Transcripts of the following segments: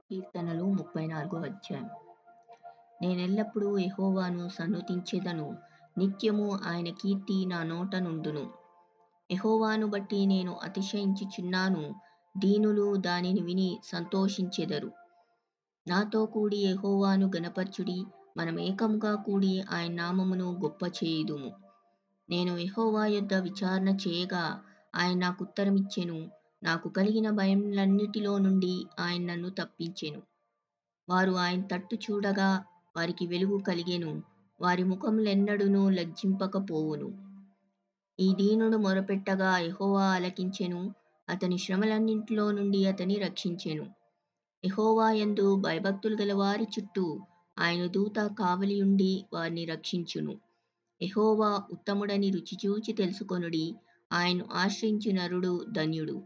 కీర్తనలు 34 అధ్యాయం. నేనెల్లప్పుడూ యెహోవాను సన్నుతించెదను. నిత్యము ఆయన కీర్తి నా నోట నుండును. యెహోవాను బట్టి నేను అతిశయించుచున్నాను. దీనులు దానిని విని సంతోషించెదరు. నాతో కూడి యెహోవాను ఘనపరచుడి. మనమేకముగా కూడి ఆయన నామమును గొప్ప చేయుదుము. నేను యెహోవా యొద్ద విచారణ చేయగా ఆయన నాకుత్తరమిచ్చెను. నాకు కలిగిన భయములన్నిటిలో నుండి ఆయన నన్ను తప్పించెను. వారు ఆయన తట్టు చూడగా వారికి వెలుగు కలిగెను. వారి ముఖములెన్నడునూ లజ్జింపకపోవును. ఈ దీనుడు మొరపెట్టగా యెహోవా ఆలకించెను. అతని శ్రమలన్నింటిలో నుండి అతని రక్షించెను. యెహోవా యందు భయభక్తులు గల వారి చుట్టూ ఆయన దూత కావలియుండి వారిని రక్షించును. యెహోవా ఉత్తముడని రుచిచూచి తెలుసుకొనుడి. ఆయన్ను ఆశ్రయించు నరుడు ధన్యుడు.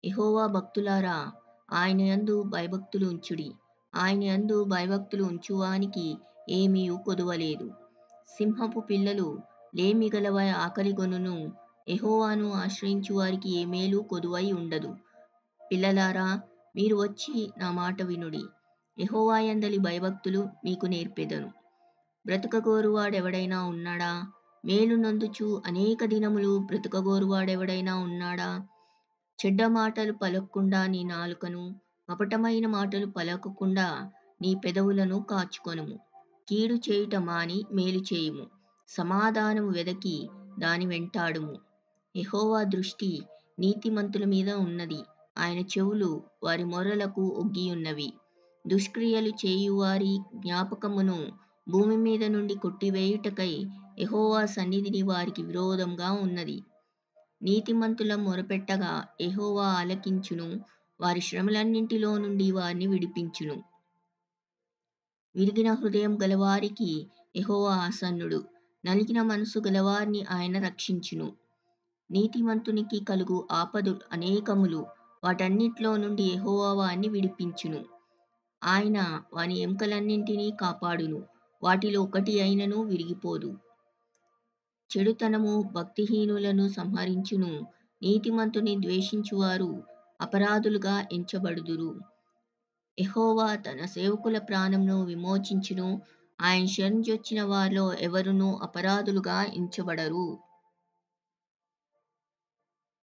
యెహోవా భక్తులారా, ఆయన యందు భయభక్తులు ఉంచుడి. ఆయన యందు భయభక్తులు ఉంచువానికి ఏమీయు కొదువలేదు. సింహపు పిల్లలు లేమిగలవై ఆకలిగొనును. యెహోవాను ఆశ్రయించు వారికి ఏ మేలు కొదువై ఉండదు. పిల్లలారా, మీరు వచ్చి నా మాట వినుడి. యెహోవా యందలి భయభక్తులు మీకు నేర్పెదను. బ్రతుకగోరువాడెవడైనా ఉన్నాడా? మేలు నొందుచు అనేక దినములు బ్రతుకగోరువాడెవడైనా ఉన్నాడా? చెడ్డ మాటలు పలక్కుండా నీ నాలుకను, కపటమైన మాటలు పలకకుండా నీ పెదవులను కాచుకొనుము. కీడు చేయుట మాని మేలు చేయుము. సమాధానము వెదకి దాని వెంటాడుము. యెహోవా దృష్టి నీతిమంతుల మీద ఉన్నది. ఆయన చెవులు వారి మొర్రలకు ఒగ్గియున్నవి. దుష్క్రియలు చేయువారి జ్ఞాపకమును భూమి మీద నుండి కొట్టివేయుటకై యెహోవా సన్నిధిని వారికి విరోధంగా ఉన్నది. నీతిమంతుల మొరపెట్టగా యెహోవా ఆలకించును. వారి శ్రమలన్నింటిలో నుండి వారిని విడిపించును. విరిగిన హృదయం గలవారికి యెహోవా ఆసన్నుడు. నలిగిన మనసు గలవారిని ఆయన రక్షించును. నీతిమంతునికి కలుగు ఆపదలు అనేకములు. వాటన్నిటిలో నుండి యెహోవా వారిని విడిపించును. ఆయన వాని ఎముకలన్నింటినీ కాపాడును. వాటిలో ఒకటి అయినను విరిగిపోదు. చెడుతనము భక్తిహీనులను సంహరించును. నీతిమంతుని ద్వేషించువారు అపరాధులుగా ఎంచబడుదురు. యెహోవా తన సేవకుల ప్రాణమును విమోచించును. ఆయన శరణుజొచ్చిన వారిలో ఎవరునూ అపరాధులుగా ఎంచబడరు.